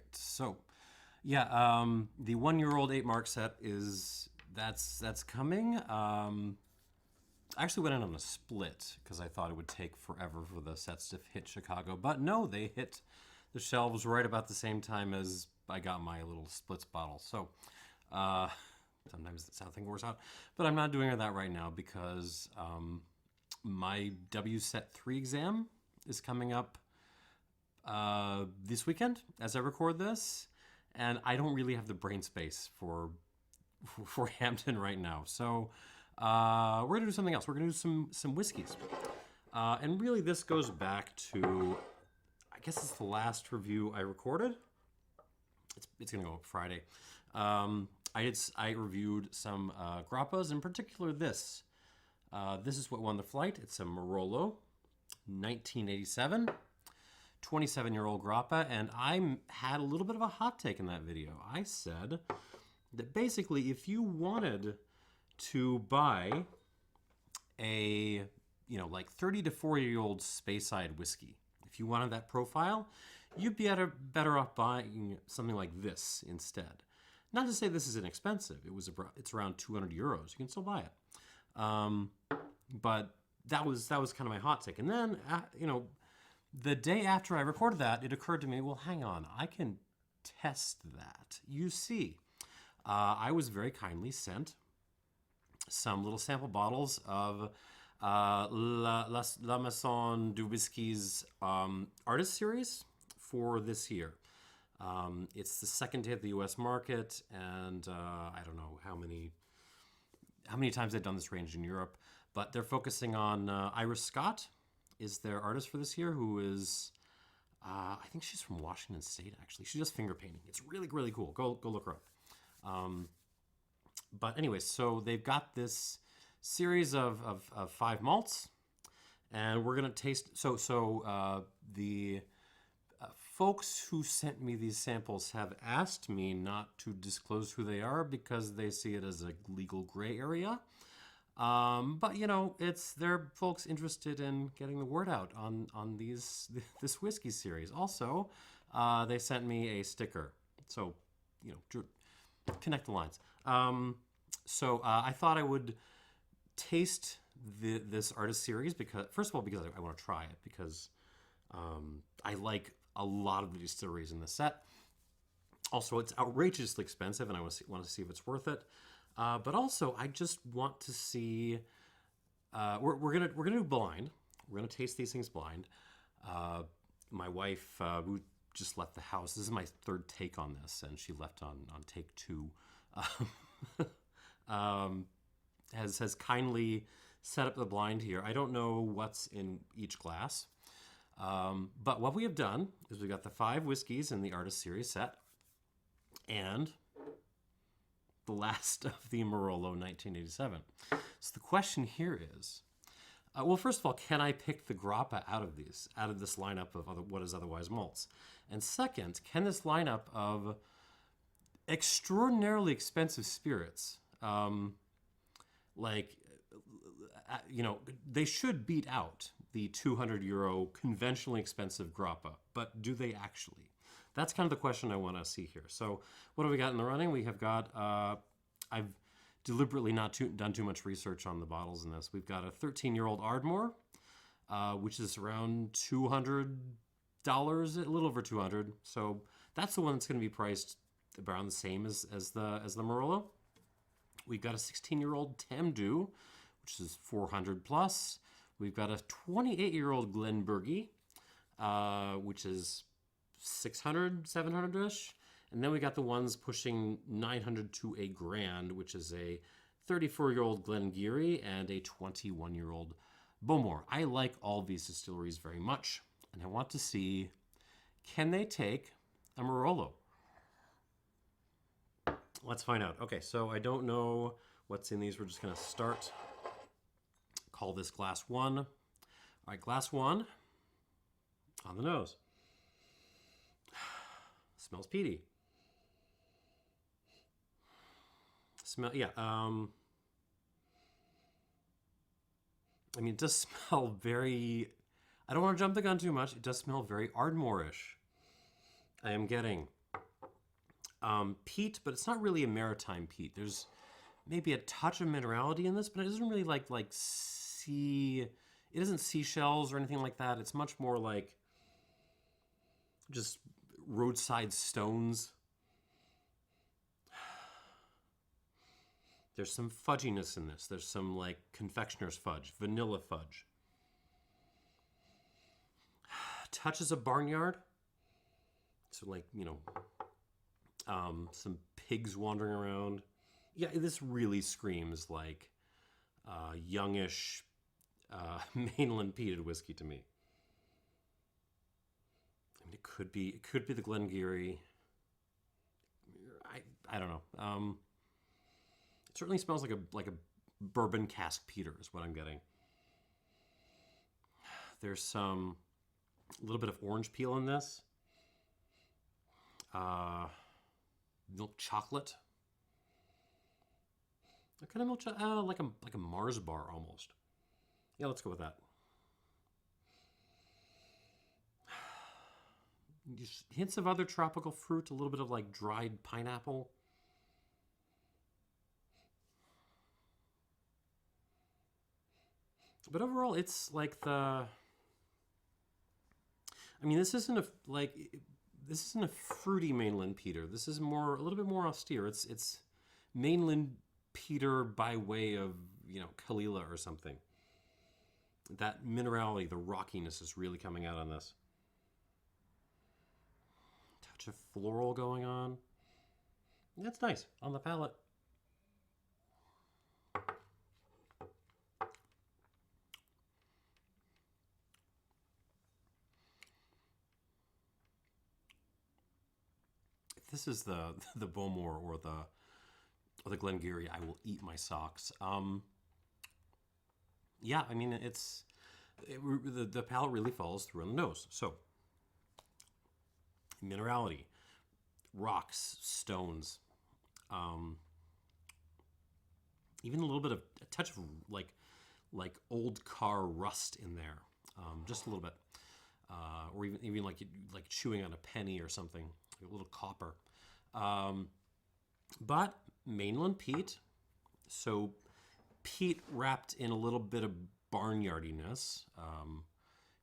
great. So, yeah, the 1-year-old 8 mark set that's coming. I actually went in on a split because I thought it would take forever for the sets to hit Chicago, but no, they hit the shelves right about the same time as I got my little splits bottle. So, sometimes that's how things works out, but I'm not doing that right now because my W Set 3 exam is coming up this weekend as I record this, and I don't really have the brain space for Hampton right now. So we're gonna do something else. We're gonna do some whiskeys, and really this goes back to, I guess it's the last review I recorded. It's gonna go up Friday. I reviewed some Grappas, in particular this. This is what won the flight. It's a Marolo, 1987. 27-year-old Grappa, and I had a little bit of a hot take in that video. I said that basically if you wanted to buy a, like 30 to 40-year-old Speyside whiskey, if you wanted that profile, you'd be better off buying something like this instead. Not to say this is inexpensive. It's around 200 euros. You can still buy it. But that was kind of my hot take. And then, the day after I recorded that, it occurred to me, well, hang on, I can test that. You see, I was very kindly sent some little sample bottles of La Maison du Whisky's Artist Series for this year. It's the second day of the U.S. market, and I don't know how many times they've done this range in Europe, but they're focusing on Iris Scott is their artist for this year, who is, I think she's from Washington State, actually. She does finger painting. It's really, really cool. Go look her up. But anyway, so they've got this series of 5 malts, and we're going to taste. So the folks who sent me these samples have asked me not to disclose who they are because they see it as a legal gray area. But they're folks interested in getting the word out on this whiskey series. Also, they sent me a sticker, so connect the lines. So I thought I would taste this artist series because, first of all, because I want to try it because I like a lot of the distilleries in the set. Also, it's outrageously expensive, and I want to see if it's worth it. But also, I just want to see. We're gonna do blind. We're gonna taste these things blind. My wife, who just left the house. This is my third take on this, and she left on take 2. Has kindly set up the blind here. I don't know what's in each glass, but what we have done is we got the 5 whiskeys in the Artist Series set, and the last of the Marolo 1987. So the question here is, well, first of all, can I pick the Grappa out of this lineup of what is otherwise malts? And second, can this lineup of extraordinarily expensive spirits, they should beat out the 200 euro conventionally expensive Grappa, but do they actually? That's kind of the question I want to see here. So what have we got in the running? We have got, I've deliberately not done too much research on the bottles in this. We've got a 13-year-old Ardmore, which is around $200, a little over 200. So that's the one that's going to be priced around the same as the Marolo. We've got a 16-year-old Tamdhu, which is 400 plus. We've got a 28-year-old Glenburgie, which is 600, 700-ish. And then we got the ones pushing 900 to $1,000, which is a 34-year-old Glen Garioch and a 21-year-old Bowmore. I like all these distilleries very much, and I want to see, can they take a Marolo? Let's find out. Okay, so I don't know what's in these. We're just going to start. Call this glass 1. All right, glass 1 on the nose. Smells peaty. It does smell very, I don't want to jump the gun too much. It does smell very Ardmore-ish. I am getting Peat, but it's not really a maritime peat. There's maybe a touch of minerality in this, but it isn't really like sea. It isn't seashells or anything like that. It's much more like just roadside stones. There's some fudginess in this. There's some like confectioner's fudge, vanilla fudge. Touches of barnyard. So like, you know, some pigs wandering around. Yeah, this really screams like youngish mainland peated whiskey to me. I mean, it could be the Glen Garioch. I don't know. It certainly smells like a bourbon cask peater is what I'm getting. There's some a little bit of orange peel in this. Milk chocolate. A kind of milk like a Mars bar almost. Yeah, let's go with that. Just hints of other tropical fruit, a little bit of like dried pineapple. But overall, it's like I mean, this isn't a fruity mainland peater. This is a little bit more austere. It's mainland peater by way of, you know, Kalila or something. That minerality, the rockiness is really coming out on this. Touch of floral going on. That's nice on the palate. If this is the Bowmore or the Glen Garioch, I will eat my socks. Yeah, I mean, the palate really falls through on the nose. So, minerality, rocks, stones, even a little bit of a touch of like old car rust in there, just a little bit, or even like chewing on a penny or something, like a little copper. But mainland peat, so peat wrapped in a little bit of barnyardiness,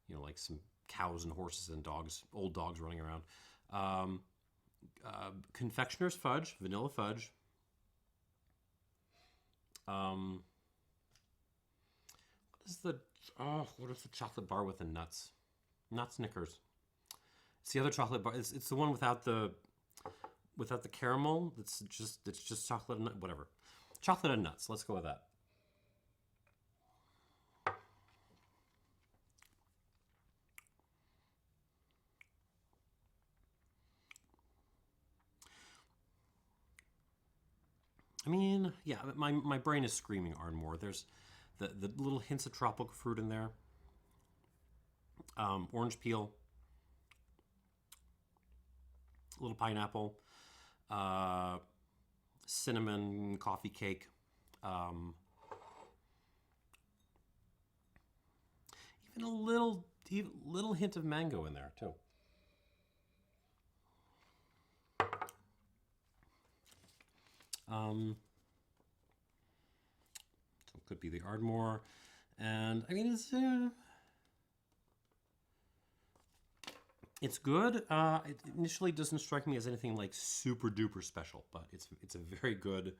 you know, like some cows and horses and dogs, old dogs running around. Confectioner's fudge, vanilla fudge. What is the chocolate bar with the nuts? Not Snickers. It's the other chocolate bar. It's the one without the caramel. It's just chocolate and nut, whatever. Chocolate and nuts. Let's go with that. I mean, yeah, my brain is screaming Ardmore. There's the little hints of tropical fruit in there. Orange peel, a little pineapple, cinnamon, coffee cake. Even a little hint of mango in there too. So it could be the Ardmore, and I mean it's good. It initially doesn't strike me as anything like super duper special, but it's a very good,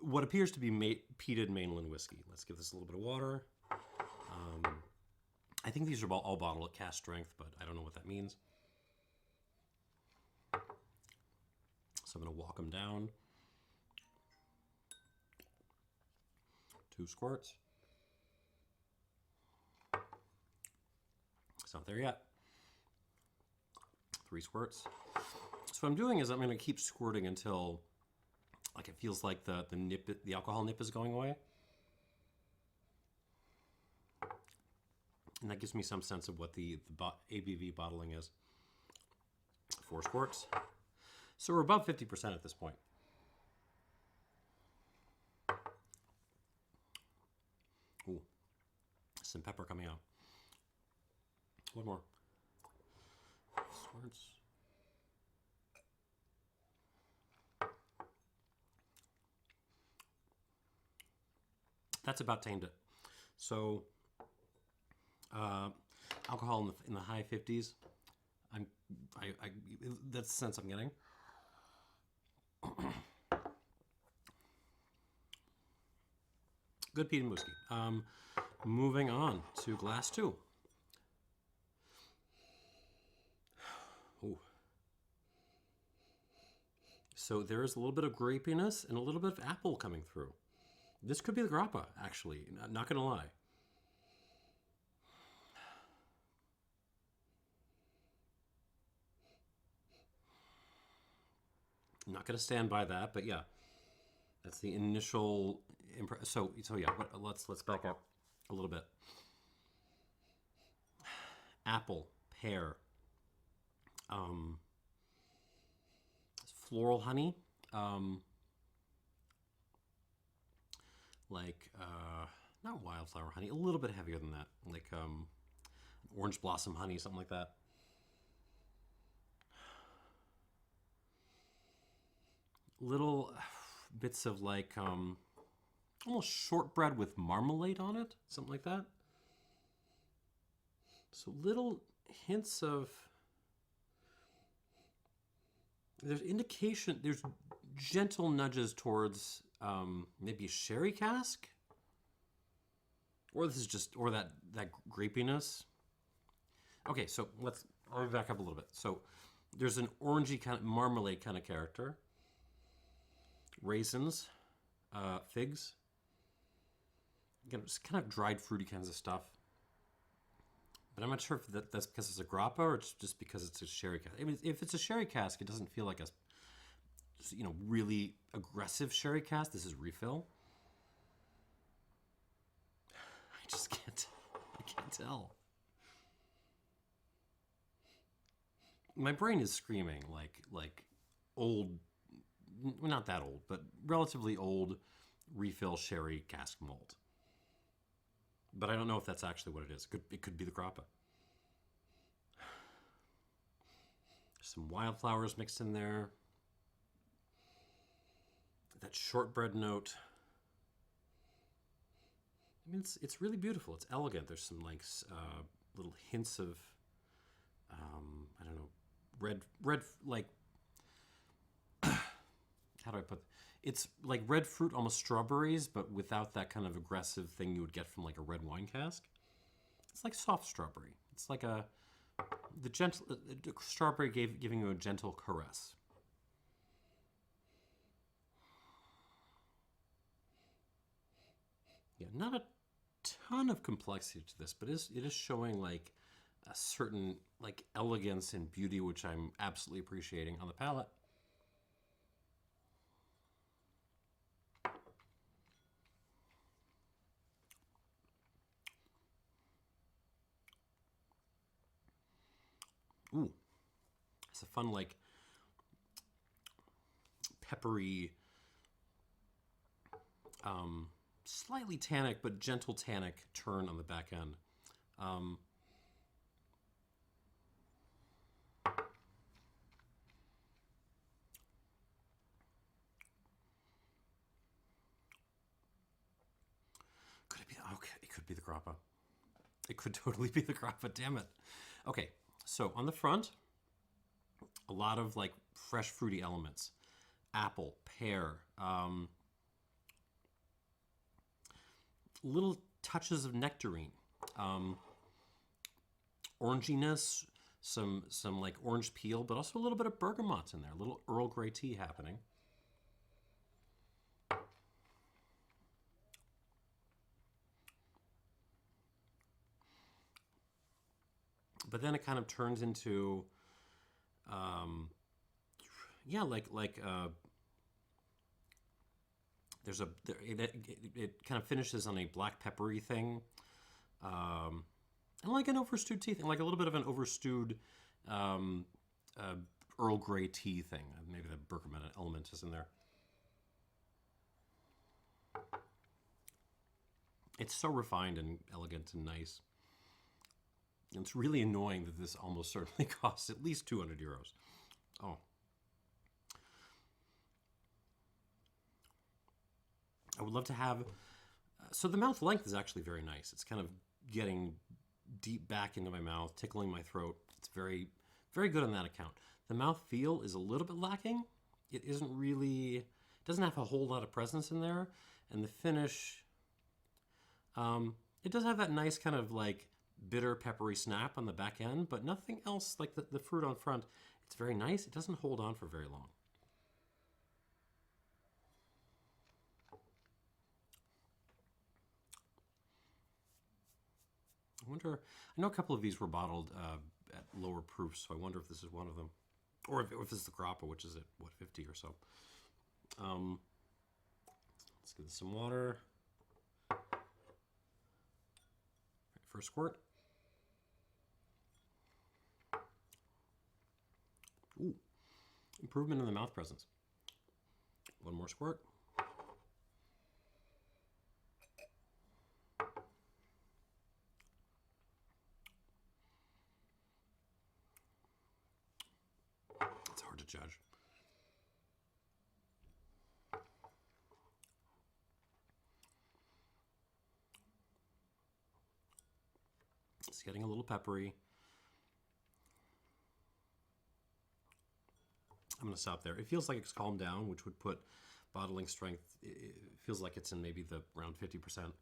what appears to be peated mainland whiskey. Let's give this a little bit of water. I think these are all bottled at cask strength, but I don't know what that means. So I'm going to walk them down. 2 squirts. It's not there yet. 3 squirts. So what I'm doing is I'm going to keep squirting until like it feels like the alcohol nip is going away. And that gives me some sense of what the ABV bottling is. 4 squirts. So we're above 50% at this point. Ooh, some pepper coming out. One more. Squirts. That's about tamed it. So, alcohol in the high 50s. That's the sense I'm getting. Good peated whiskey. Moving on to glass 2. Ooh. So there is a little bit of grapiness and a little bit of apple coming through. This could be the Grappa, actually. Not gonna lie. I'm not gonna stand by that, but yeah, that's the initial impression. So yeah, let's back up a little bit. Apple, pear, floral honey, like not wildflower honey, a little bit heavier than that, like orange blossom honey, something like that. Little bits of like almost shortbread with marmalade on it, something like that. So little hints of, there's indication, there's gentle nudges towards maybe a sherry cask, or this is just, or that grapiness. Okay, so I'll back up a little bit. So there's an orangey kind of marmalade kind of character. Raisins, figs. Again, just kind of dried fruity kinds of stuff. But I'm not sure if that's because it's a Grappa or it's just because it's a sherry cask. I mean, if it's a sherry cask, it doesn't feel like a, really aggressive sherry cask. This is refill. I just can't. I can't tell. My brain is screaming like old, not that old, but relatively old refill sherry cask malt. But I don't know if that's actually what it is. It could be the Grappa. Some wildflowers mixed in there. That shortbread note. I mean, it's really beautiful. It's elegant. There's some like little hints of, I don't know, red like. How do I put? It's like red fruit, almost strawberries, but without that kind of aggressive thing you would get from like a red wine cask. It's like soft strawberry. It's like the strawberry giving you a gentle caress. Yeah, not a ton of complexity to this, but it is showing like a certain like elegance and beauty, which I'm absolutely appreciating on the palate. Ooh, it's a fun, like, peppery, slightly tannic, but gentle tannic turn on the back end. Could it be? Okay, it could be the Grappa. It could totally be the Grappa, damn it. Okay, so on the front, a lot of like fresh fruity elements. Apple, pear, little touches of nectarine, oranginess, some like orange peel, but also a little bit of bergamot in there, a little Earl Grey tea happening. But then it kind of turns into, yeah, it kind of finishes on a black peppery thing, and like an overstewed tea thing, like a little bit of an overstewed Earl Grey tea thing. Maybe the bergamot element is in there. It's so refined and elegant and nice. And it's really annoying that this almost certainly costs at least 200 euros. Oh. I would love to have So the mouth length is actually very nice. It's kind of getting deep back into my mouth, tickling my throat. It's very, very good on that account. The mouth feel is a little bit lacking. It isn't really, it doesn't have a whole lot of presence in there. And the finish, it does have that nice kind of like bitter, peppery snap on the back end, but nothing else like the fruit on front. It's very nice. It doesn't hold on for very long. I wonder, I know a couple of these were bottled at lower proofs, so I wonder if this is one of them. Or if this is the Grappa, which is at, what, 50 or so. Let's give this some water. Right, first squirt. Ooh, improvement in the mouth presence. One more squirt. It's hard to judge. It's getting a little peppery. I'm going to stop there. It feels like it's calmed down, which would put bottling strength, it feels like it's in maybe the around 50%.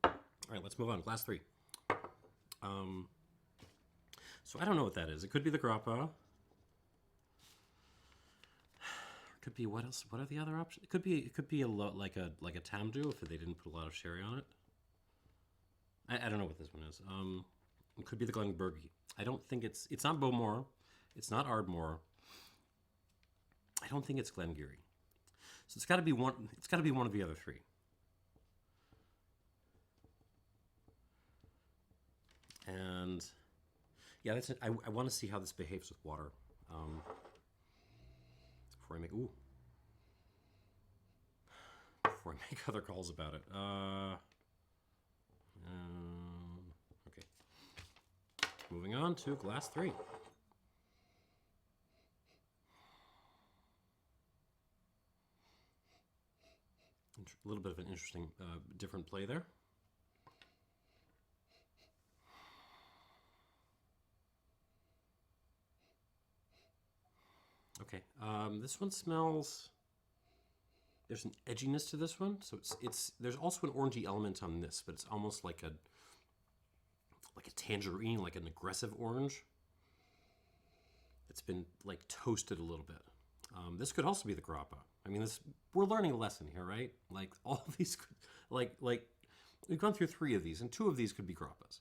All right, let's move on. Glass 3. So I don't know what that is. It could be the Grappa. Could be what else? What are the other options? It could be a lot like a Tamdhu if they didn't put a lot of sherry on it. I don't know what this one is. It could be the Glenburgie. I don't think it's not Bowmore. It's not Ardmore. I don't think it's Glen Garioch. So it's got to be one. It's got to be one of the other three. And yeah, that's it. I want to see how this behaves with water before I make other calls about it. Okay. Moving on to glass 3. A little bit of an interesting, different play there. Okay, this one smells. There's an edginess to this one, so it's. There's also an orangey element on this, but it's almost like a tangerine, like an aggressive orange. It's been like toasted a little bit. This could also be the Grappa. I mean, we're learning a lesson here, right? Like all of these, could, like we've gone through 3 of these, and 2 of these could be Grappas.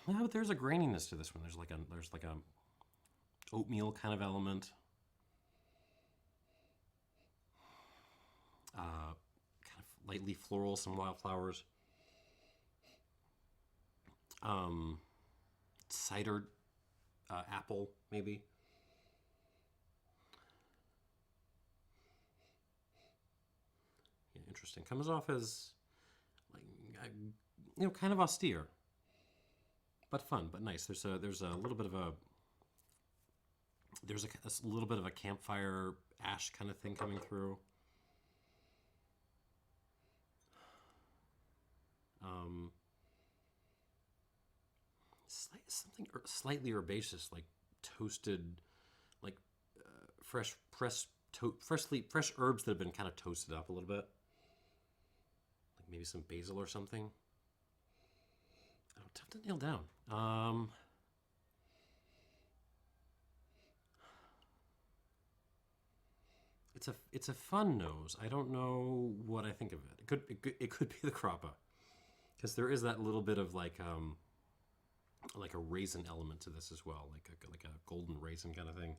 Yeah, but there's a graininess to this one. There's like a oatmeal kind of element. Kind of lightly floral, some wildflowers. Cider, apple, maybe. Yeah, interesting. Comes off as like kind of austere, but fun, but nice. There's a little bit of a little bit of a campfire ash kind of thing coming through. Something slightly herbaceous, like toasted, like fresh herbs that have been kind of toasted up a little bit, like maybe some basil or something. Tough to nail down. It's a fun nose. I don't know what I think of it. It could be the Grappa, because there is that little bit of like a raisin element to this as well, like a golden raisin kind of thing.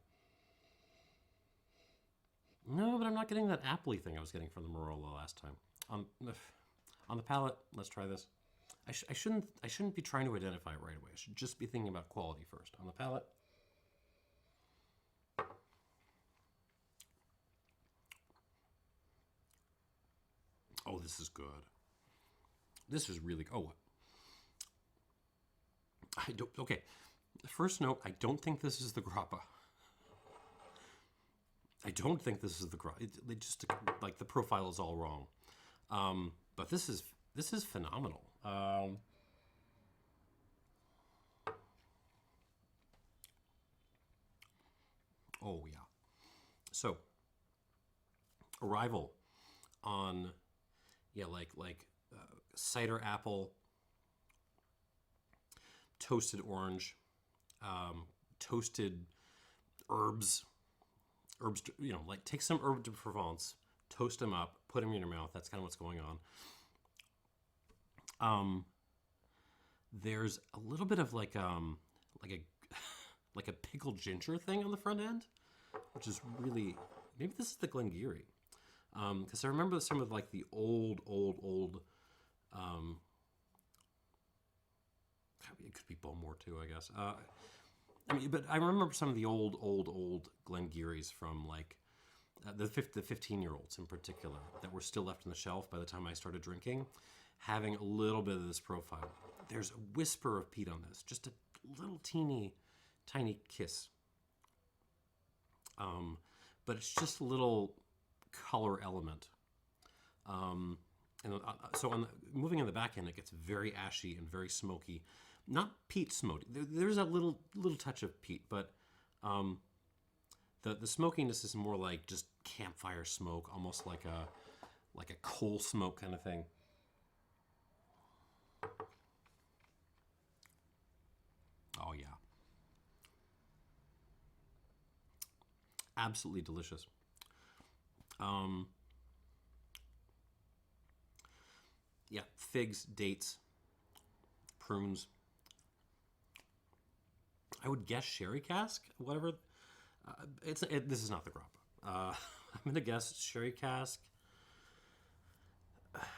No, but I'm not getting that appley thing I was getting from the Marolo last time. On the palate, let's try this. I shouldn't be trying to identify it right away. I should just be thinking about quality first. On the palate. Oh, this is good. This is really. Oh, I don't. Okay, first note. I don't think this is the Grappa. I don't think this is the it just like the profile is all wrong. But this is phenomenal. Oh yeah. So arrival on cider apple, toasted orange, toasted herbs, like take some herb de Provence, toast them up, put them in your mouth. That's kind of what's going on. There's a little bit of like a like a pickled ginger thing on the front end, which is really, maybe this is the Glen Garioch. Because I remember some of like the old it could be Bowmore too, I guess. But I remember some of the old Glen Gariochs from like the 15-year-olds in particular that were still left on the shelf by the time I started drinking, having a little bit of this profile. There's a whisper of peat on this, just a little tiny kiss. But it's just a little color element. So moving on the back end, it gets very ashy and very smoky. Not peat smoky. There's a little touch of peat, but the smokiness is more like just campfire smoke, almost like a coal smoke kind of thing. Oh yeah, absolutely delicious. Yeah, figs, dates, prunes. I would guess sherry cask, whatever. This is not the Grappa. I'm gonna guess sherry cask,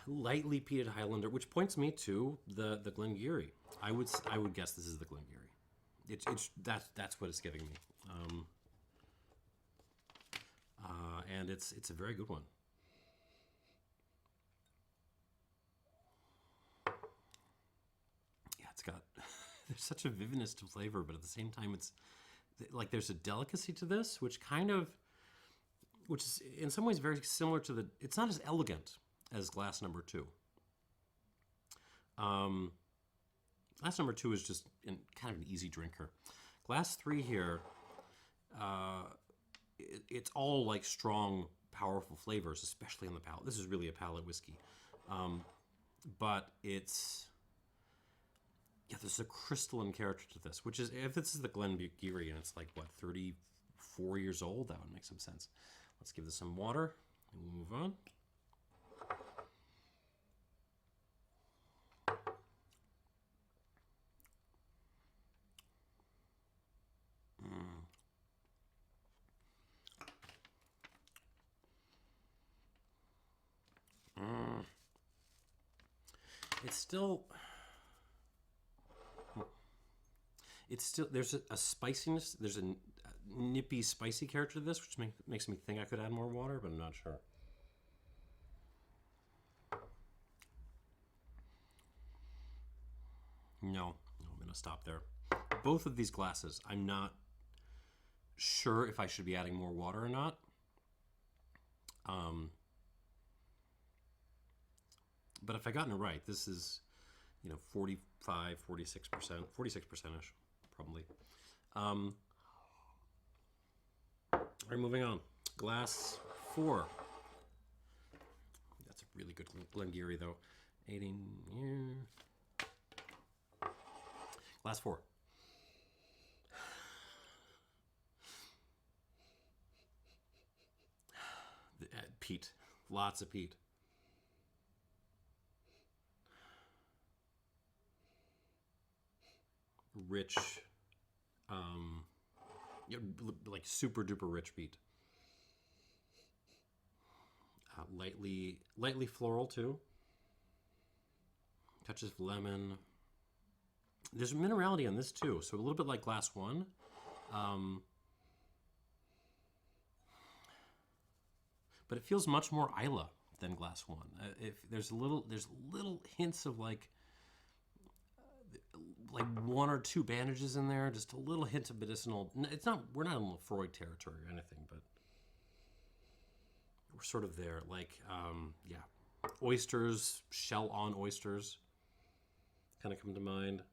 lightly peated Highlander, which points me to the Glen Garioch. I would guess this is the Glen Garioch. That's what it's giving me. And it's a very good one. Yeah, it's got there's such a vividness to flavor, but at the same time, it's like there's a delicacy to this, which is in some ways very similar to it's not as elegant as glass number 2. Glass number 2 is just kind of an easy drinker. Glass 3 here, it's all like strong, powerful flavors, especially on the palate. This is really a palate whiskey. But there's a crystalline character to this, which is, if this is the Glen Garioch and it's like, 34 years old, that would make some sense. Let's give this some water and we'll move on. It's still, there's a spiciness, there's a nippy, spicy character to this, which makes me think I could add more water, but I'm not sure. No, I'm going to stop there. Both of these glasses, I'm not sure if I should be adding more water or not. But if I gotten it right, this is, 45, 46%, 46%-ish, probably. All right, moving on. Glass 4. That's a really good Glen Garioch, though. 18 here. Glass 4. Peat. Lots of peat. Rich, like super duper rich peat. Lightly floral too. Touches of lemon. There's minerality on this too, so a little bit like glass 1. But it feels much more Islay than glass 1. There's little hints of like 1 or 2 bandages in there, just a little hint of medicinal. It's not, we're not in Lefroy territory or anything, but we're sort of there. Like, yeah, oysters, shell on oysters, kind of come to mind.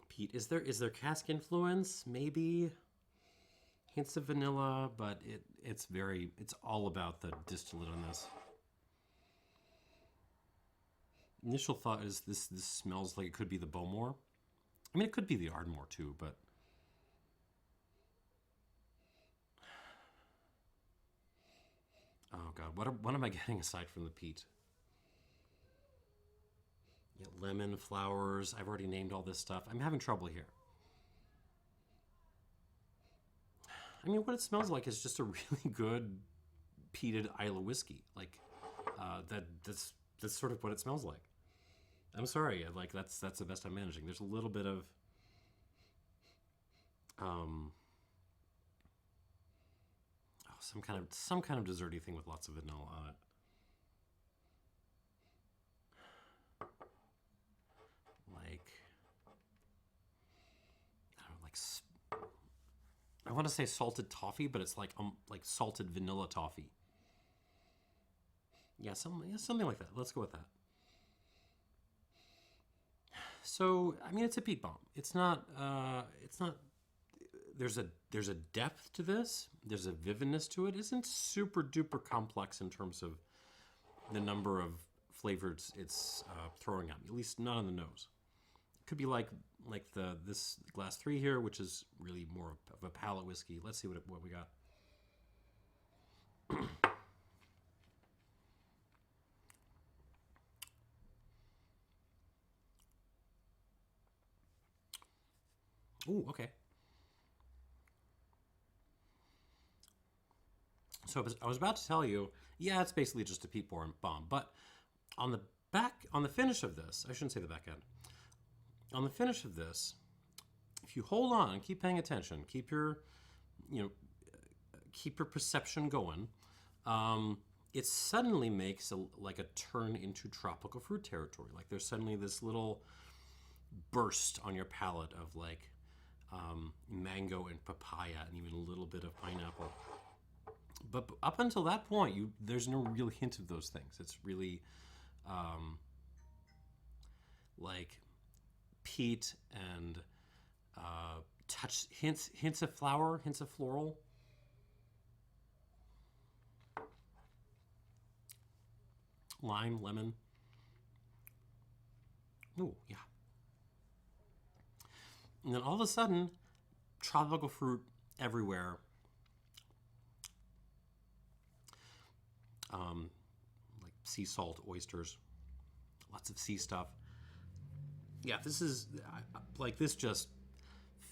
Peat, is there cask influence? Maybe hints of vanilla, but it's all about the distillate on this. Initial thought is this smells like it could be the Bowmore. I mean, it could be the Ardmore too, but oh god, what am I getting aside from the peat? Yeah, lemon, flowers. I've already named all this stuff. I'm having trouble here. I mean, what it smells like is just a really good peated Islay whiskey. Like that's sort of what it smells like. I'm sorry, like that's the best I'm managing. There's a little bit of some kind of desserty thing with lots of vanilla on it. Like, I don't know, I want to say salted toffee, but it's like salted vanilla toffee. Yeah, something like that. Let's go with that. So, I mean, it's a peat bomb. It's not. There's a depth to this. There's a vividness to it. It isn't super duper complex in terms of the number of flavors it's throwing at me. At least not on the nose. It could be like this glass 3 here, which is really more of a palate whiskey. Let's see what we got. Ooh, okay. So I was about to tell you, yeah, it's basically just a peat bomb. But on the finish of this, I shouldn't say the back end. On the finish of this, if you hold on, keep paying attention, keep your perception going, it suddenly makes like a turn into tropical fruit territory. Like there's suddenly this little burst on your palate of like mango and papaya and even a little bit of pineapple. But up until that point, there's no real hint of those things. It's really like peat and hints of flower, hints of floral. Lime, lemon. Ooh, yeah. And then all of a sudden, tropical fruit everywhere. Like sea salt, oysters, lots of sea stuff. Yeah, this is like this just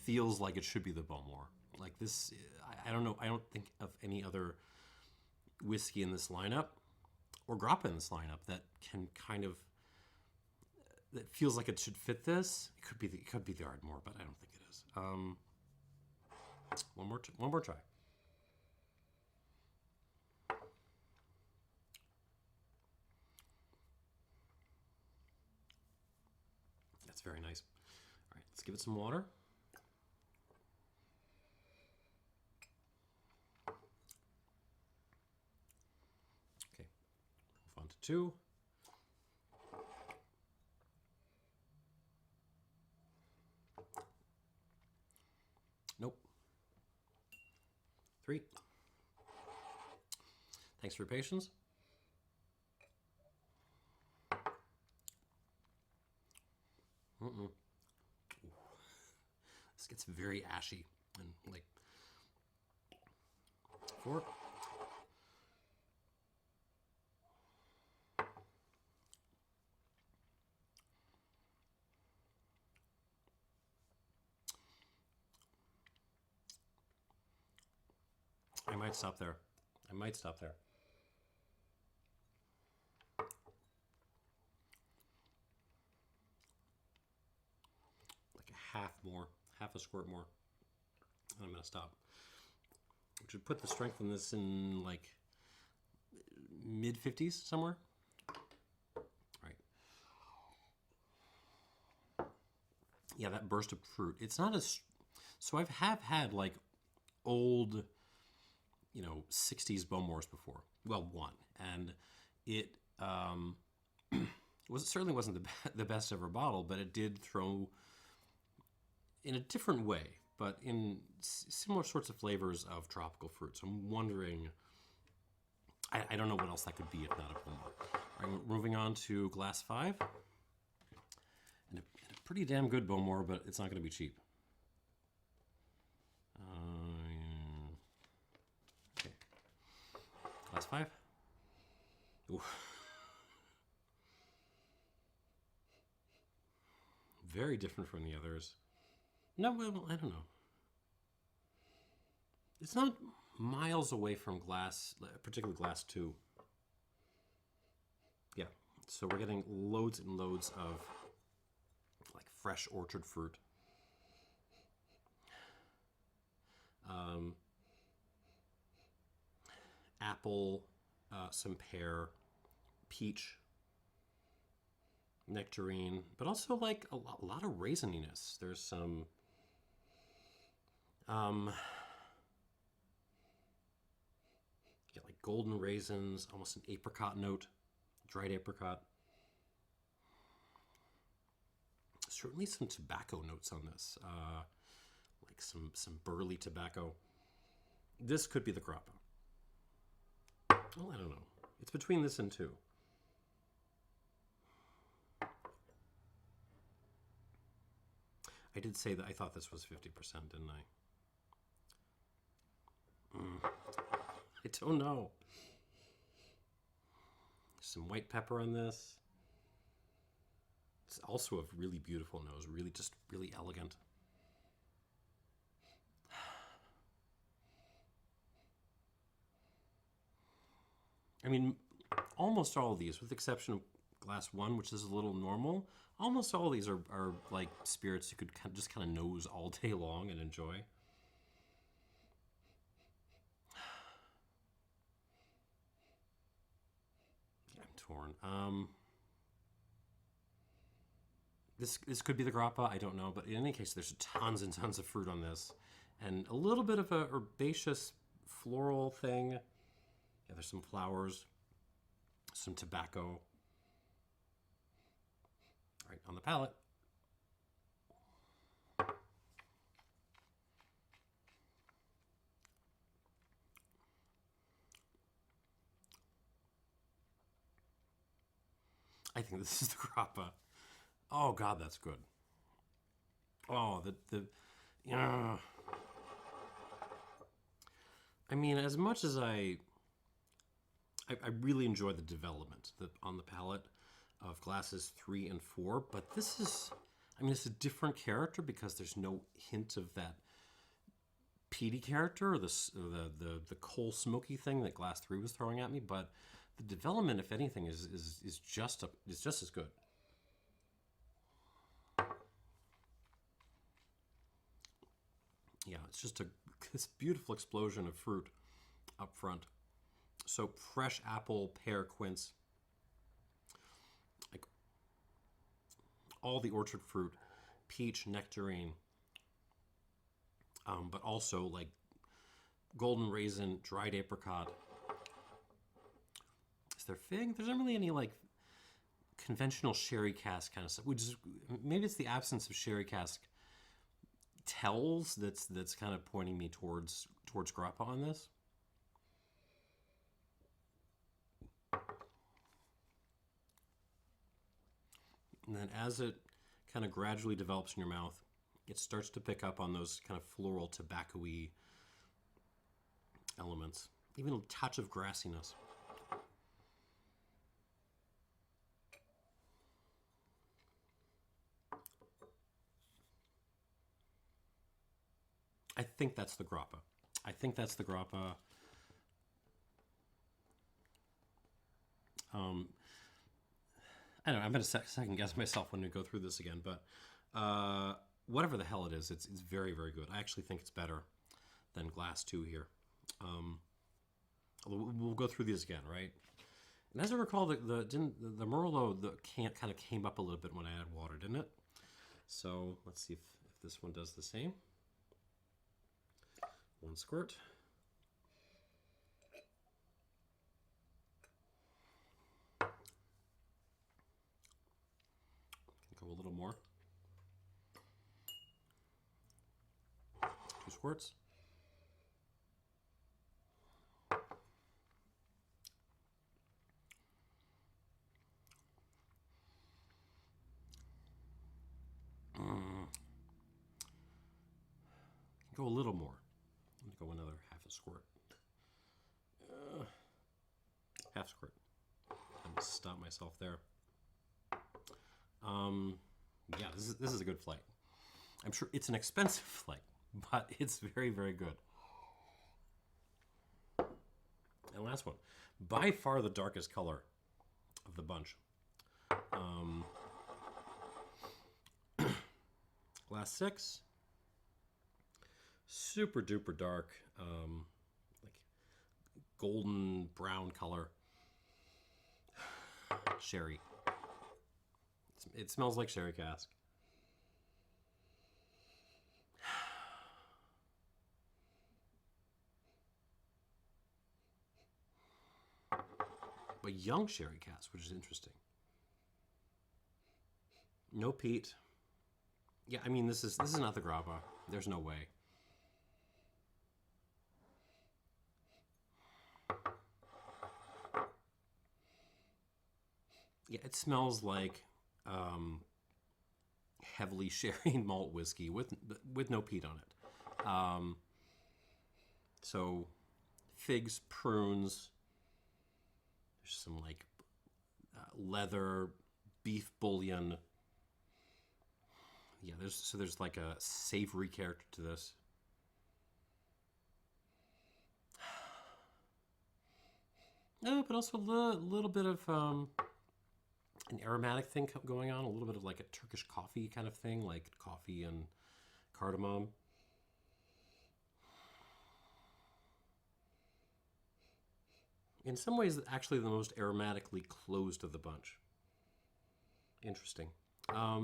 feels like it should be the Bowmore. Like this, I don't know. I don't think of any other whiskey in this lineup or Grappa in this lineup that can kind of that feels like it should fit this. It could be the Ardmore, but I don't think it is. One more try. That's very nice. All right, let's give it some water. Okay, move on to 2. Nope. 3. Thanks for your patience. This gets very ashy and like 4. I might stop there. Like half a squirt more. And I'm gonna stop. Which would put the strength in this in like mid-50s somewhere. Right. Yeah, that burst of fruit. It's not as... So I have had like old, 60s Bowmores before. Well, one. And it certainly wasn't the best ever bottle, but it did throw in a different way, but in similar sorts of flavors of tropical fruits. I'm wondering, I don't know what else that could be if not a Bowmore. All right, moving on to glass 5. And a pretty damn good Bowmore, but it's not going to be cheap. Okay. Glass 5. Ooh. Very different from the others. No, well, I don't know. It's not miles away from glass, particularly glass 2. Yeah, so we're getting loads and loads of like fresh orchard fruit. Apple, some pear, peach, nectarine, but also like a lot of raisininess. There's some like golden raisins, almost an apricot note, dried apricot. Certainly some tobacco notes on this, like some burley tobacco. This could be the Grappa. Well, I don't know. It's between this and 2. I did say that I thought this was 50%, didn't I? I don't know. Some white pepper on this. It's also a really beautiful nose, really elegant. I mean, almost all of these, with the exception of glass 1, which is a little normal, almost all of these are like spirits you could just kind of nose all day long and enjoy. Yeah, I'm torn. This could be the Grappa, I don't know, but in any case, there's tons and tons of fruit on this, and a little bit of a herbaceous floral thing. Yeah, there's some flowers, some tobacco. All right, on the palate. I think this is the Grappa. Oh God, that's good. Oh, I mean, as much as I really enjoy the development on the palate of glasses 3 and 4, but this is, I mean, it's a different character because there's no hint of that peaty character or the coal smoky thing that glass 3 was throwing at me. But the development, if anything, is just as good. Yeah, it's just this beautiful explosion of fruit up front. So fresh apple, pear, quince, like all the orchard fruit, peach, nectarine, but also like golden raisin, dried apricot. Is there fig? There's not really any like conventional sherry cask kind of stuff. Maybe it's the absence of sherry cask tells that's kind of pointing me towards Grappa on this. And then as it kind of gradually develops in your mouth, it starts to pick up on those kind of floral, tobacco-y elements. Even a touch of grassiness. I think that's the Grappa. I don't know, I'm going to second guess myself when we go through this again, but whatever the hell it is, it's very, very good. I actually think it's better than glass 2 here. We'll go through these again, right? And as I recall, the Marolo kind of came up a little bit when I added water, didn't it? So let's see if this one does the same. 1 squirt. Go a little more. 2 squirts. Go a little more. I'm gonna go another half a squirt. Half squirt. I'm gonna stop myself there. Yeah, this is a good flight. I'm sure it's an expensive flight, but it's very, very good. And last one, by far the darkest color of the bunch. Last 6. Super duper dark, like golden brown color. Sherry. It smells like sherry cask. But young sherry cask, which is interesting. No peat. Yeah, I mean this is not the Grappa. There's no way. Yeah, it smells like heavily sherry malt whiskey with no peat on it. So figs, prunes. There's some like leather, beef bouillon. Yeah, there's like a savory character to this. No, but also a little bit of an aromatic thing going on, a little bit of like a Turkish coffee kind of thing, like coffee and cardamom. In some ways, actually the most aromatically closed of the bunch. Interesting. I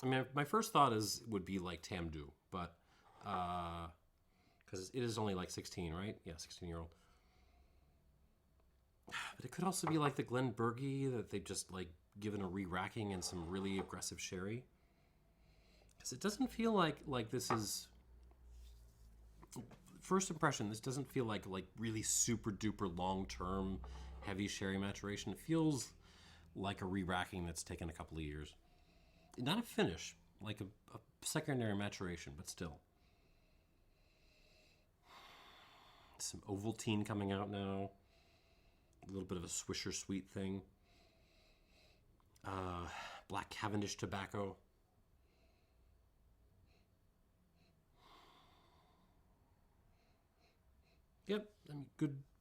mean, my first thought would be like Tamdhu, but because it is only like 16, right? Yeah, 16-year-old. But it could also be like the Glenburgie that they've just like given a re-racking and some really aggressive sherry. Because it doesn't feel like this is... First impression, this doesn't feel like really super duper long-term heavy sherry maturation. It feels like a re-racking that's taken a couple of years. Not a finish, like a secondary maturation, but still. Some Ovaltine coming out now. A little bit of a Swisher sweet thing. Black Cavendish tobacco. Yep, I mean,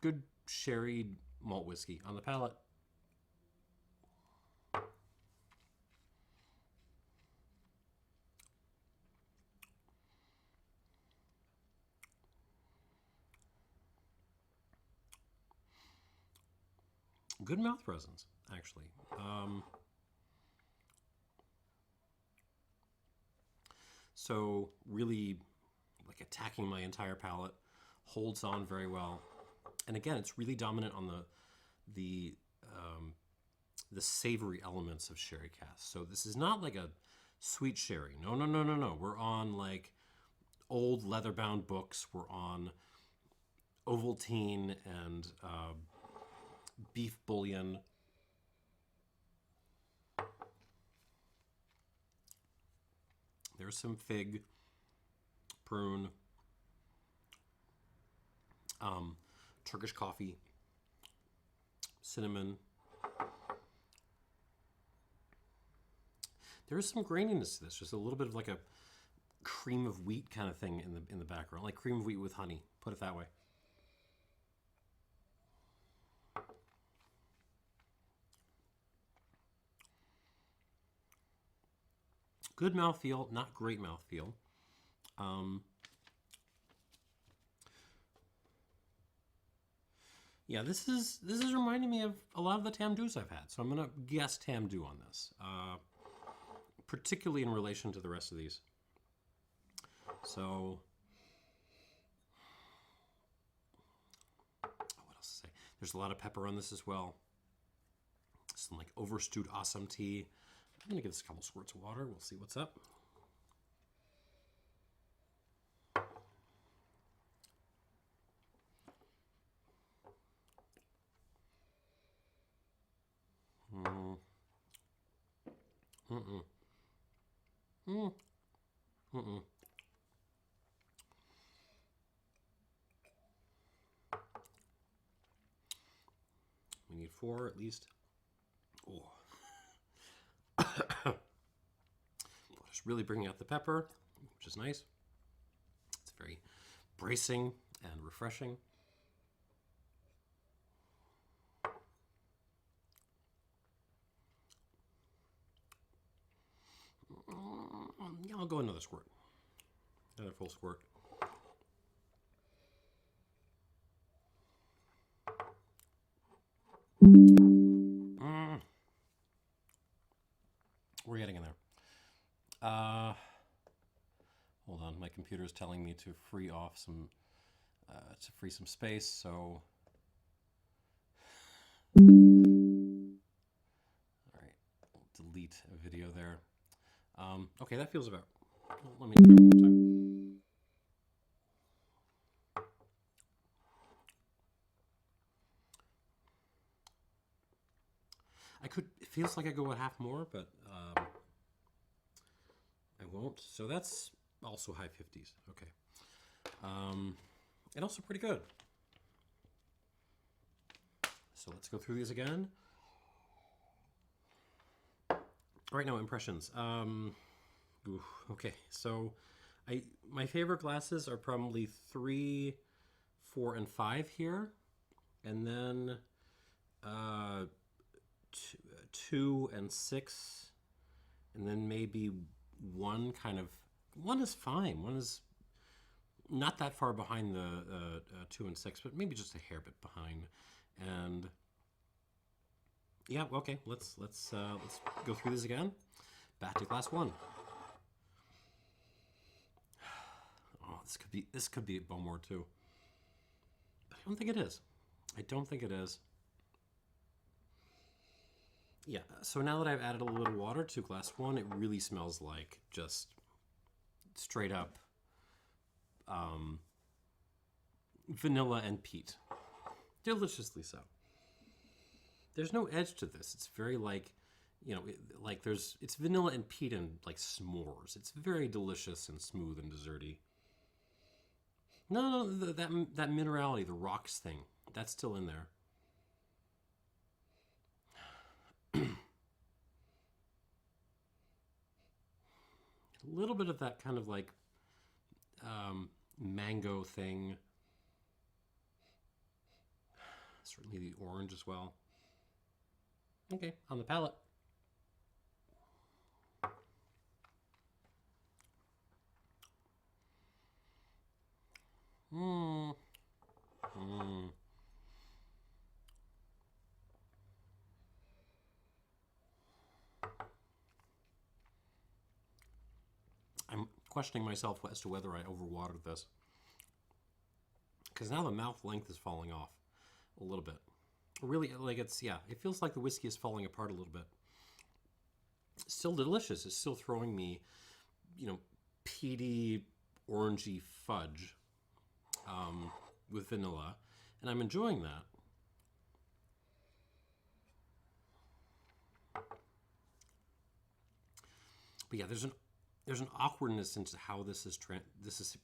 good sherry malt whiskey on the palate. Good mouth presence, actually. So really, like attacking my entire palate, holds on very well, and again, it's really dominant on the savory elements of sherry cask. So this is not like a sweet sherry. No, no, no, no, no. We're on like old leather-bound books. We're on Ovaltine and beef bouillon. There's some fig, prune, Turkish coffee, cinnamon. There is some graininess to this, just a little bit of like a cream of wheat kind of thing in the background, like cream of wheat with honey. Put it that way. Good mouthfeel, not great mouthfeel. Yeah, this is reminding me of a lot of the Tamdhus I've had, so I'm gonna guess Tamdhu on this, particularly in relation to the rest of these. So There's a lot of pepper on this as well. Some like overstewed awesome tea. I'm gonna give this a couple squirts of water. We'll see what's up. We need 4 at least. Oh. Just really bringing out the pepper, which is nice. It's very bracing and refreshing. I'll go another squirt. Another full squirt. We're getting in there. Hold on, my computer is telling me to free off some, some space, so. All right, we'll delete a video there. Okay, that feels about. Let me try one more time. It feels like I go a half more, but I won't. So that's also high 50s. Okay. And also pretty good. So let's go through these again. Right now, impressions. Okay, so my favorite glasses are probably 3, 4, and 5 here, and then 2 and 6, and then maybe 1 kind of. 1 is fine. 1 is not that far behind the 2 and 6, but maybe just a hair bit behind. And yeah, okay, let's go through this again. Back to glass 1. Oh, this could be Bowmore too. But I don't think it is. I don't think it is. Yeah, so now that I've added a little water to glass 1, it really smells like just straight up vanilla and peat. Deliciously so. There's no edge to this. It's very like, it's vanilla and peat and like s'mores. It's very delicious and smooth and desserty. No, that minerality, the rocks thing, that's still in there. A little bit of that kind of like mango thing. Certainly the orange as well. Okay, on the palate. I'm questioning myself as to whether I overwatered this. Because now the mouth length is falling off a little bit. Really, like it feels like the whiskey is falling apart a little bit. It's still delicious. It's still throwing me, peaty, orangey fudge with vanilla. And I'm enjoying that. But yeah, there's an awkwardness into how this is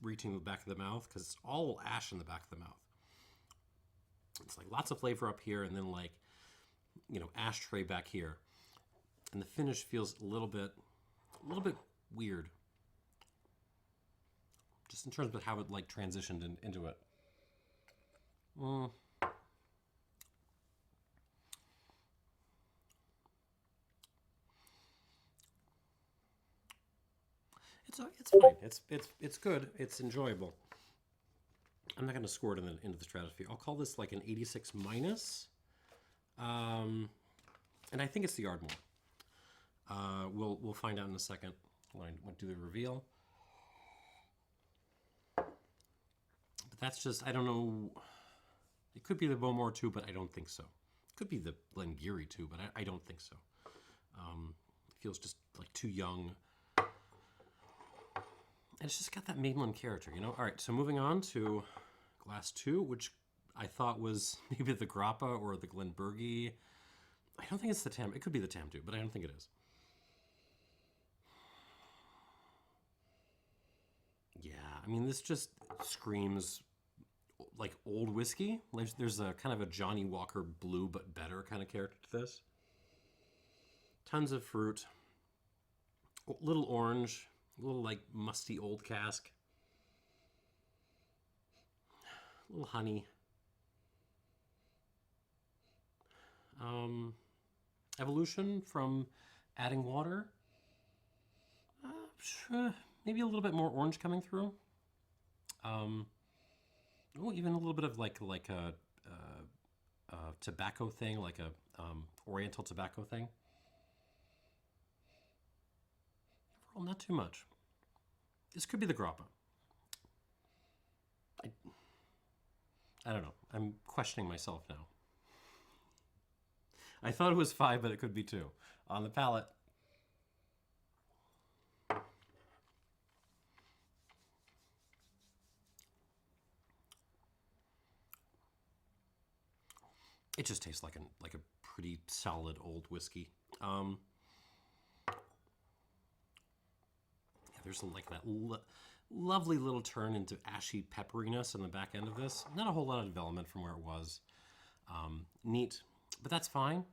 reaching the back of the mouth, because it's all ash in the back of the mouth. It's like lots of flavor up here, and then like, ashtray back here, and the finish feels a little bit weird, just in terms of how it like transitioned into it. It's fine. It's good. It's enjoyable. I'm not going to score it into the stratosphere. I'll call this like an 86 minus. And I think it's the Ardmore. We'll find out in a second when I do the reveal. But that's just, I don't know. It could be the Bowmore too, but I don't think so. It could be the Glen Garioch too, but I don't think so. It feels just like too young. And it's just got that Maitland character, you know? All right, so moving on to glass 2, which I thought was maybe the Grappa or the Glenburgie. I don't think it's the It could be the Tamdhu, but I don't think it is. Yeah, I mean, this just screams like old whiskey. There's a kind of a Johnny Walker Blue but better kind of character to this. Tons of fruit, little orange, a little like musty old cask, a little honey. Evolution from adding water. Maybe a little bit more orange coming through. Even a little bit of like a tobacco thing, like a Oriental tobacco thing. Overall, not too much. This could be the Grappa. I don't know. I'm questioning myself now. I thought it was 5, but it could be 2. On the palate. It just tastes like a pretty solid old whiskey. Yeah, there's like that lovely little turn into ashy pepperiness on the back end of this. Not a whole lot of development from where it was. Neat, but that's fine.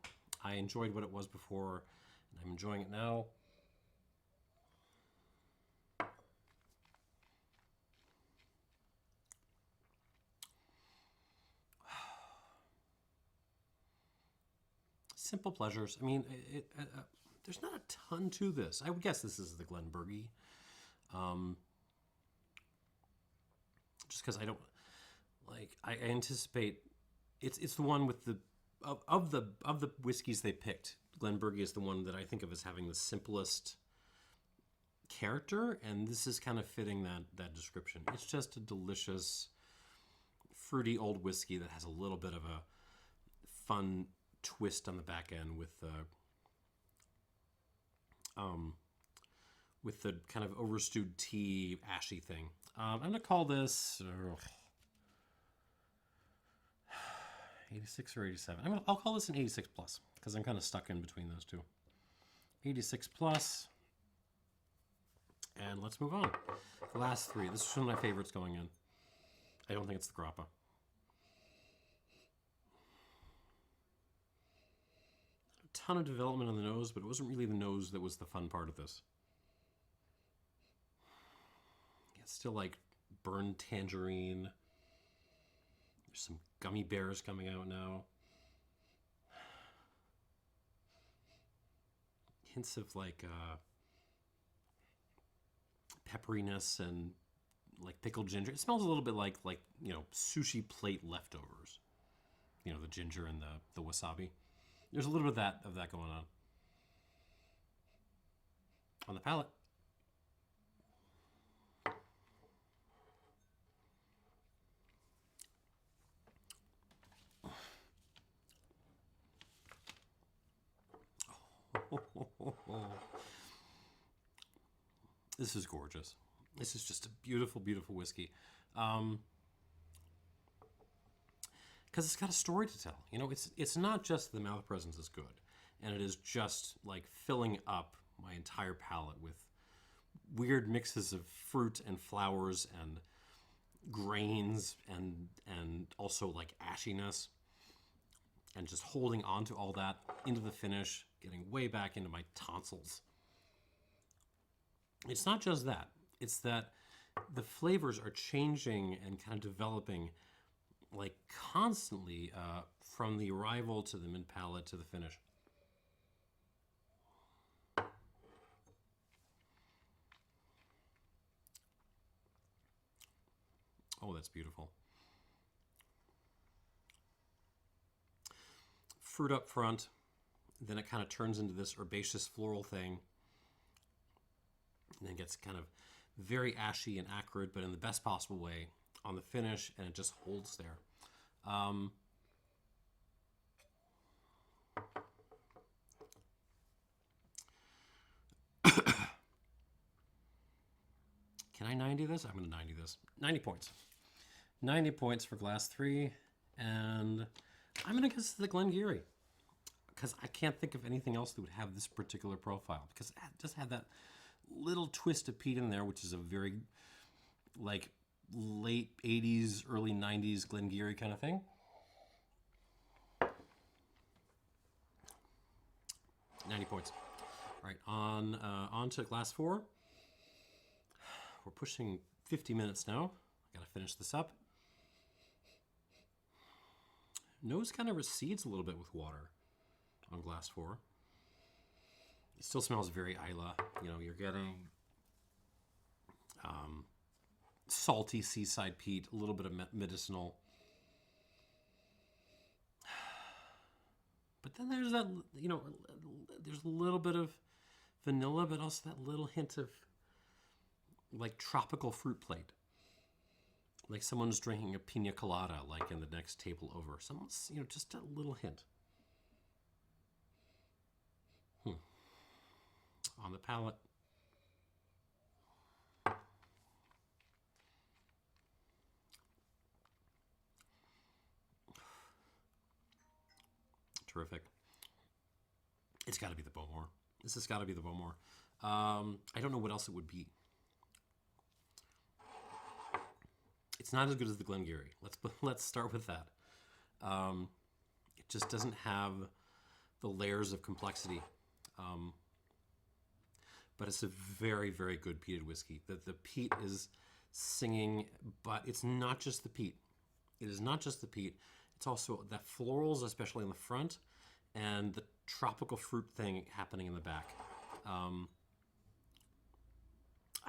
I enjoyed what it was before, and I'm enjoying it now. Simple pleasures. I mean, there's not a ton to this. I would guess this is the Glenburgie. Just because I don't like, I anticipate it's the one with the of the whiskeys they picked. Glenburgie is the one that I think of as having the simplest character, and this is kind of fitting that description. It's just a delicious, fruity old whiskey that has a little bit of a fun twist on the back end with the kind of overstewed tea ashy thing. I'm gonna call this 86 or 87. I'll call this an 86 plus because I'm kind of stuck in between those two. 86 plus, and let's move on. Glass 3. This is one of my favorites going in. I don't think it's the Grappa. Ton of development on the nose, but it wasn't really the nose that was the fun part of this. It's still like burned tangerine. There's some gummy bears coming out now. Hints of like pepperiness and like pickled ginger. It smells a little bit like you know, sushi plate leftovers. You know, the ginger and the wasabi. There's a little bit of that going on. On the palate. This is gorgeous. This is just a beautiful, beautiful whiskey. Because it's got a story to tell. You know, it's not just the mouth presence is good, and it is just like filling up my entire palate with weird mixes of fruit and flowers and grains and also like ashiness, and just holding on to all that into the finish, getting way back into my tonsils. It's not just that. It's that the flavors are changing and kind of developing like constantly from the arrival to the mid palate to the finish. Oh, that's beautiful. Fruit up front, then it kind of turns into this herbaceous floral thing, and then gets kind of very ashy and acrid, but in the best possible way on the finish, and it just holds there. Um, Can I 90 this? I'm going to 90 this. 90 points. 90 points for glass 3. And I'm going to guess the Glen Garioch. Because I can't think of anything else that would have this particular profile. Because it just had that little twist of peat in there, which is a very, like, late 80s, early 90s Glen Garioch kind of thing. $90 points. All right, on to glass 4. We're pushing 50 minutes now. I gotta finish this up. Nose kind of recedes a little bit with water on glass 4. It still smells very Islay. You know, you're getting salty seaside peat, a little bit of medicinal. But then there's that, you know, there's a little bit of vanilla, but also that little hint of like tropical fruit plate. Like someone's drinking a pina colada, like in the next table over. Someone's, you know, just a little hint. On the palate. Terrific. It's got to be the Bowmore. This has got to be the Bowmore. I don't know what else it would be. It's not as good as the Glen Garioch. Let's start with that. It just doesn't have the layers of complexity. But it's a very, very good peated whiskey. The peat is singing, but it's not just the peat. It is not just the peat. It's also the florals, especially in the front, and the tropical fruit thing happening in the back. I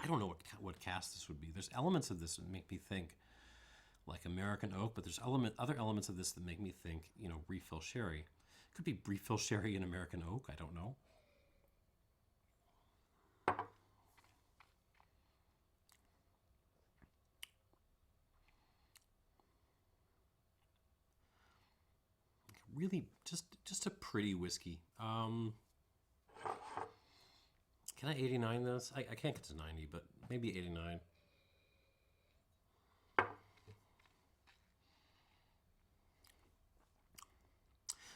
don't know what cask this would be. There's elements of this that make me think like American oak, but there's other elements of this that make me think, you know, refill sherry. Could be refill sherry in American oak. I don't know. Really, just a pretty whiskey. Can I 89 this? I can't get to 90, but maybe 89.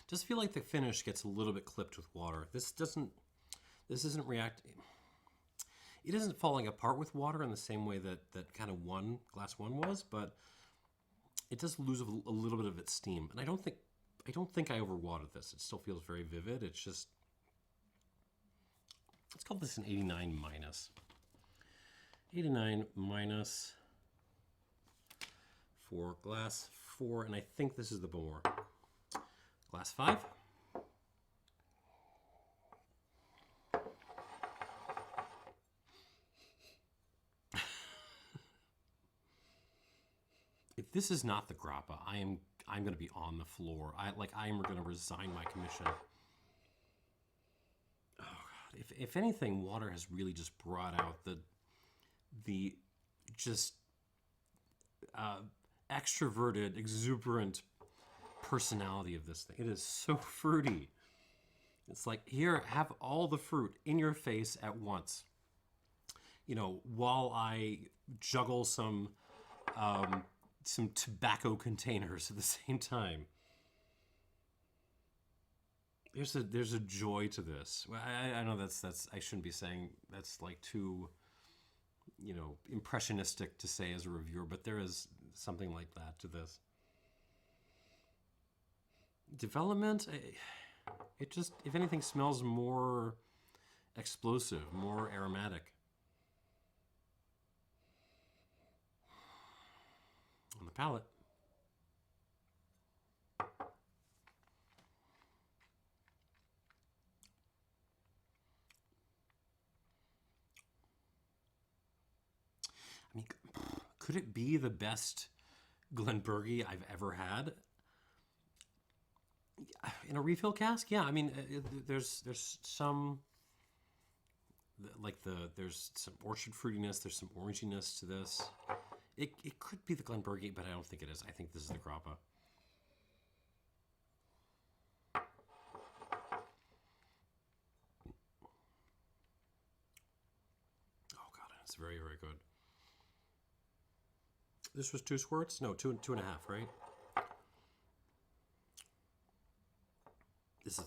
Just feel like the finish gets a little bit clipped with water. This isn't reacting. It isn't falling apart with water in the same way that kind of glass 1 was, but it does lose a little bit of its steam. And I don't think I overwatered this. It still feels very vivid. It's just, let's call this an 89 minus. 89 minus for glass 4, and I think this is the Bowmore. Glass 5. If this is not the Grappa, I'm going to be on the floor. I am going to resign my commission. Oh God! If anything, water has really just brought out the just extroverted, exuberant personality of this thing. It is so fruity. It's like, here, have all the fruit in your face at once. You know, while I juggle some tobacco containers at the same time. There's a joy to this. I know that's I shouldn't be saying that's like too, you know, impressionistic to say as a reviewer, but there is something like that to this. Development, it just, if anything, smells more explosive, more aromatic. On the palate. I mean, could it be the best Glenburgie I've ever had? In a refill cask? Yeah, I mean, there's some, like there's some orchard fruitiness, there's some oranginess to this. It could be the Glenburgie, but I don't think it is. I think this is the Grappa. It's very, very good. This was 2 squirts? No, two and a half, right? This is...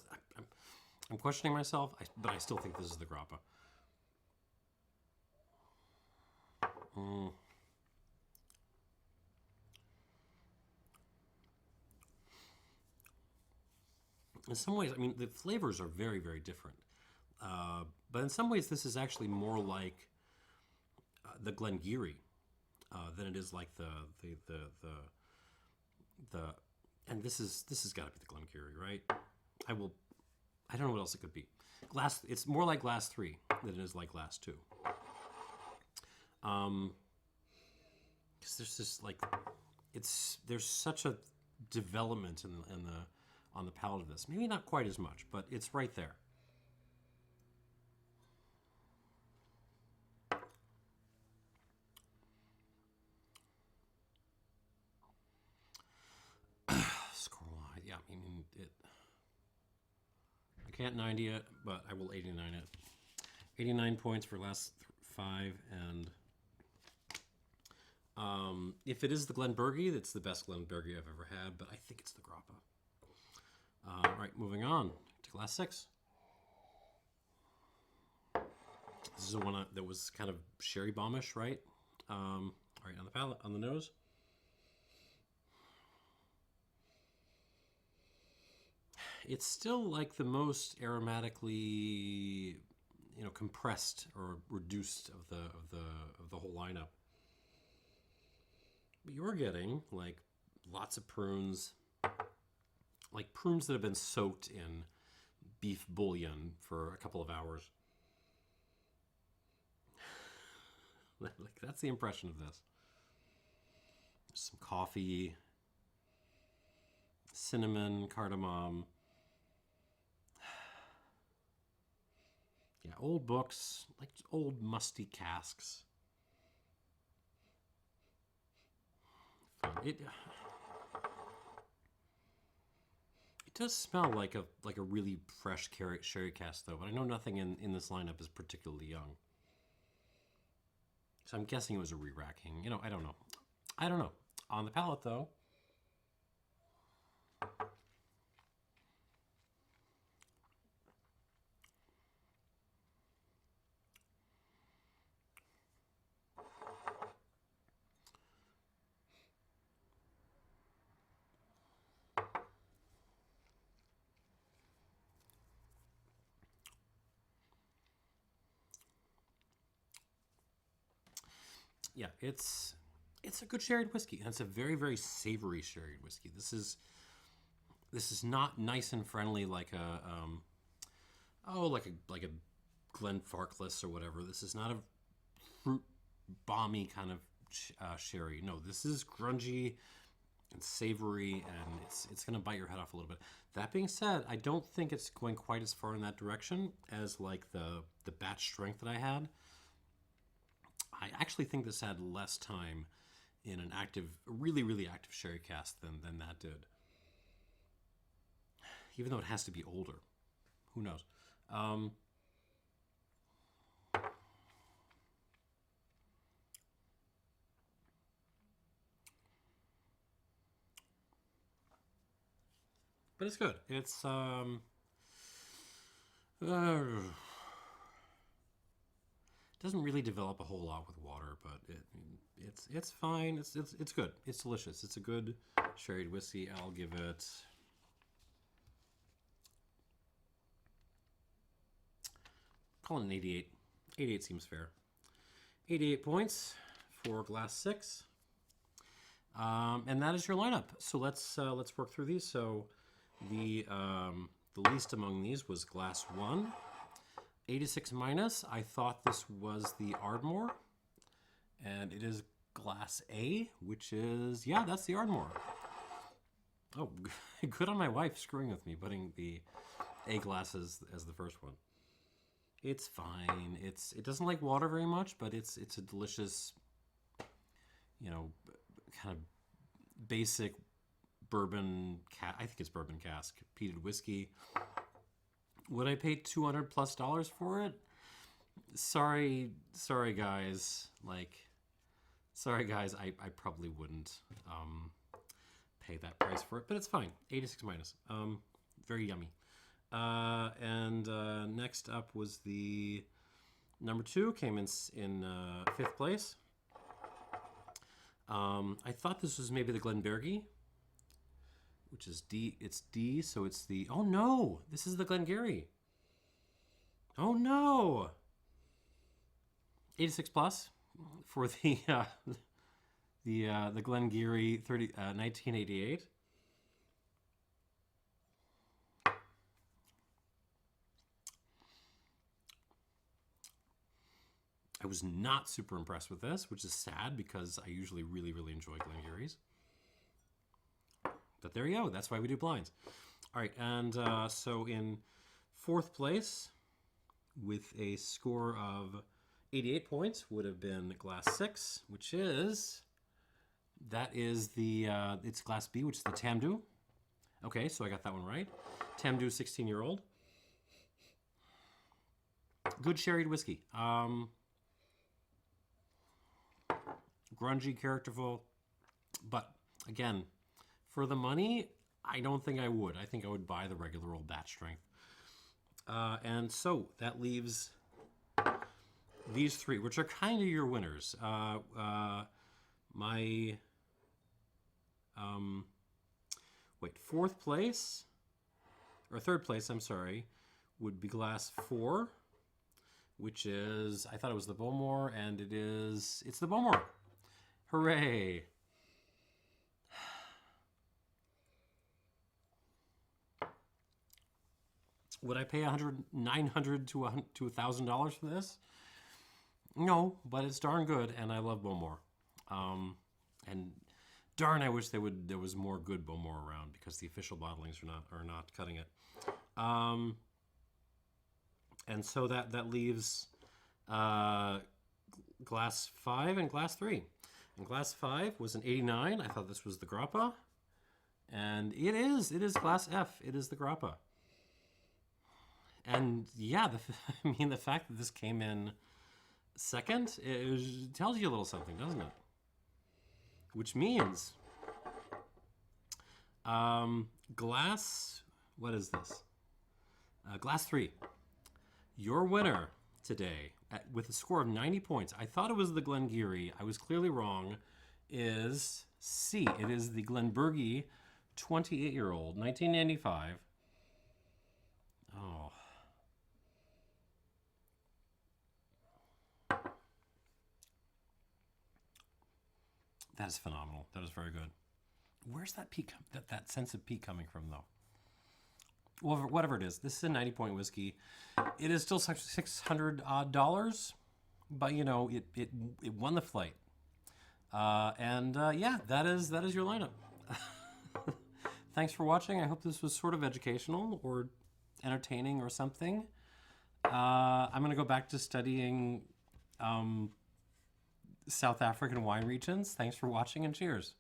I'm questioning myself, but I still think this is the Grappa. In some ways, I mean, the flavors are very, very different. But in some ways, this is actually more like the Glen Garioch than it is like the and this has got to be the Glen Garioch, right? I don't know what else it could be. It's more like Glass 3 than it is like Glass 2. Because there's just like there's such a development on the palate of this. Maybe not quite as much, but it's right there. Yeah, I mean it. I can't 90 it, but I will 89 it. 89 points for last 5, and if it is the Glenburgie, it's the best Glenburgie I've ever had, but I think it's the Grappa. All right, moving on to Glass 6. This is one that was kind of sherry bombish, right? All right, on the palate, on the nose. It's still like the most aromatically, compressed or reduced of the whole lineup. But you're getting like lots of prunes, like prunes that have been soaked in beef bouillon for a couple of hours. Like that's the impression of this. Some coffee, cinnamon, cardamom. Yeah, old books, like old musty casks. It does smell like a really fresh sherry cask though, but I know nothing in this lineup is particularly young. So I'm guessing it was a re-racking. I don't know. I don't know. On the palate though. Yeah, it's a good sherried whiskey, and it's a very, very savory sherried whiskey. This is not nice and friendly like like a Glenfarclas or whatever. This is not a fruit bomby kind of sherry. No, this is grungy and savory, and it's going to bite your head off a little bit. That being said, I don't think it's going quite as far in that direction as like the batch strength that I had. I actually think this had less time in an really, really active sherry cask than that did. Even though it has to be older. Who knows? But it's good. It's doesn't really develop a whole lot with water, but it's fine. It's good. It's delicious. It's a good sherried whiskey. I'll give it. Call it an 88. 88 seems fair. 88 points for Glass 6. And that is your lineup. So let's work through these. So the least among these was Glass 1. 86 minus, I thought this was the Ardmore, and it is Glass A, which is, yeah, that's the Ardmore. Oh, good on my wife screwing with me, putting the A glasses as the first one. It's fine. It doesn't like water very much, but it's a delicious, kind of basic bourbon, I think it's bourbon cask, peated whiskey. Would I pay $200+ for it? sorry guys. Like, sorry guys, I probably wouldn't pay that price for it, but it's fine. 86 minus. Very yummy. And next up was the number 2, came in 5th place. I thought this was maybe the Glenburgie, which is D. It's D, so it's the... Oh no, this is the Glen Garioch. Oh no, 86 plus for the Glen Garioch 1988. I was not super impressed with this, which is sad because I usually really enjoy Glen Gariochs. But there you go. That's why we do blinds. All right, and so in 4th place with a score of 88 points would have been Glass 6, which is... That is the... it's Glass B, which is the Tamdhu. Okay, so I got that one right. Tamdhu 16-year-old. Good sherried whiskey. Grungy, characterful, but again, for the money, I don't think I would. I think I would buy the regular old batch strength. And so that leaves these 3, which are kind of your winners. My 4th place, or 3rd place, I'm sorry, would be Glass 4, which is, I thought it was the Bowmore, and it's the Bowmore. Hooray. Would I pay $900 to $1,000 for this? No, but it's darn good, and I love Bowmore. And darn, I wish there was more good Bowmore around, because the official bottlings are not cutting it. And so that leaves Glass 5 and Glass 3. And Glass 5 was an 89. I thought this was the Grappa. And it is Glass F. It is the Grappa. And yeah, the fact that this came in 2nd, it tells you a little something, doesn't it? Which means Glass, what is this? Glass 3. Your winner today, with a score of 90 points, I thought it was the Glen Garioch, I was clearly wrong, is C. It is the Glenburgie 28-year-old, 1995. Oh. That is phenomenal. That is very good. Where's that peak, that sense of peak coming from, though? Well, whatever it is, this is a 90-point whiskey. It is still $600 odd, but you know it won the flight. Yeah, that is your lineup. Thanks for watching. I hope this was sort of educational or entertaining or something. I'm gonna go back to studying South African wine regions. Thanks for watching and cheers.